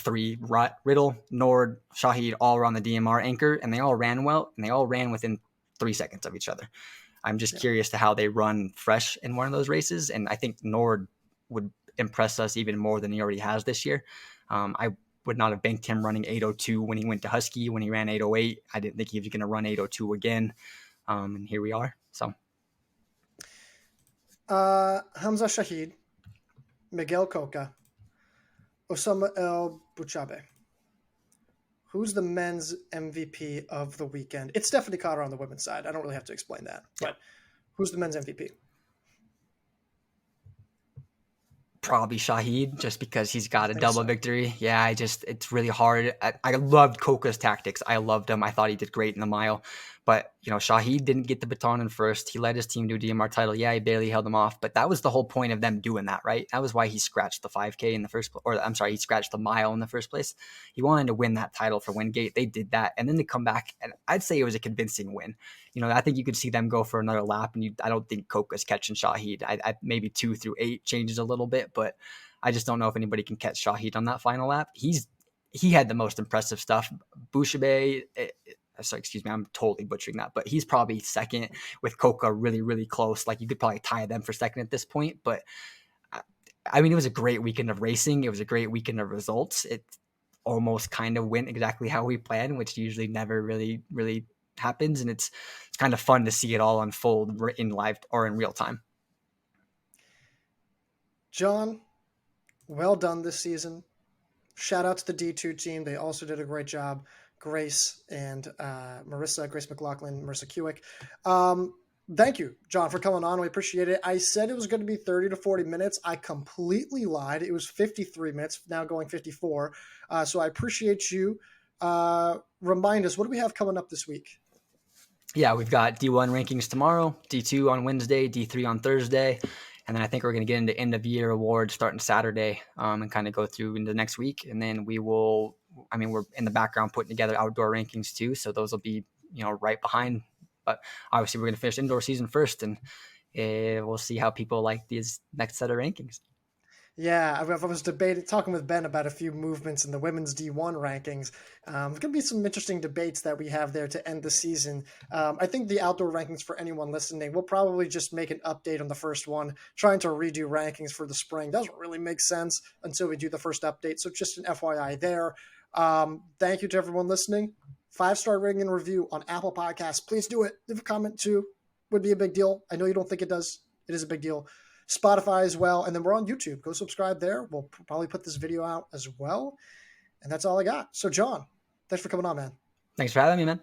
Three, Riddle, Nord, Shahid, all were on the DMR anchor, and they all ran well, and they all ran within 3 seconds of each other. I'm just curious to how they run fresh in one of those races, and I think Nord would impress us even more than he already has this year. I would not have banked him running 802 when he went to Husky. When he ran 808, I didn't think he was going to run 802 again, and here we are. So, Hamza Shahid, Miguel Coca, Osama El Buchabe. Who's the men's MVP of the weekend? It's Stephanie Cotter on the women's side. I don't really have to explain that. But who's the men's MVP? Probably Shahid, just because he's got a double So. victory. Yeah, it's really hard. I loved Coca's tactics. I loved him. I thought he did great in the mile. But, Shahid didn't get the baton in first. He led his team to a DMR title. Yeah, he barely held them off. But that was the whole point of them doing that, right? That was why he scratched the 5K in the first place. Or, I'm sorry, he scratched the mile in the first place. He wanted to win that title for Wingate. They did that. And then they come back. And I'd say it was a convincing win. I think you could see them go for another lap. And I don't think Coca's catching Shahid. I maybe 2 through 8 changes a little bit. But I just don't know if anybody can catch Shahid on that final lap. He had the most impressive stuff. Bouchabe, sorry, excuse me, I'm totally butchering that, but he's probably second with Coca really, really close. Like you could probably tie them for second at this point. But I mean, it was a great weekend of racing. It was a great weekend of results. It almost kind of went exactly how we planned, which usually never really, really happens. And it's kind of fun to see it all unfold in live or in real time. John, well done this season. Shout out to the D2 team. They also did a great job. Grace and Grace McLaughlin, Marissa Cusick. Thank you, John, for coming on. We appreciate it. I said it was going to be 30 to 40 minutes. I completely lied. It was 53 minutes, now going 54. So I appreciate you. Remind us, what do we have coming up this week? Yeah, we've got D1 rankings tomorrow, D2 on Wednesday, D3 on Thursday. And then I think we're going to get into end of year awards starting Saturday and kind of go through into next week. And then we're in the background putting together outdoor rankings too. So those will be, right behind. But obviously we're going to finish indoor season first and we'll see how people like these next set of rankings. Yeah, I was talking with Ben about a few movements in the women's D1 rankings. There's going to be some interesting debates that we have there to end the season. I think the outdoor rankings for anyone listening, we'll probably just make an update on the first one. Trying to redo rankings for the spring doesn't really make sense until we do the first update. So just an FYI there. Thank you to everyone listening. 5-star rating and review on Apple Podcasts. Please do it. Leave a comment too. Would be a big deal. I know you don't think it does. It is a big deal. Spotify as well. And then we're on YouTube. Go subscribe there. We'll probably put this video out as well. And that's all I got. So, John, thanks for coming on, man. Thanks for having me, man.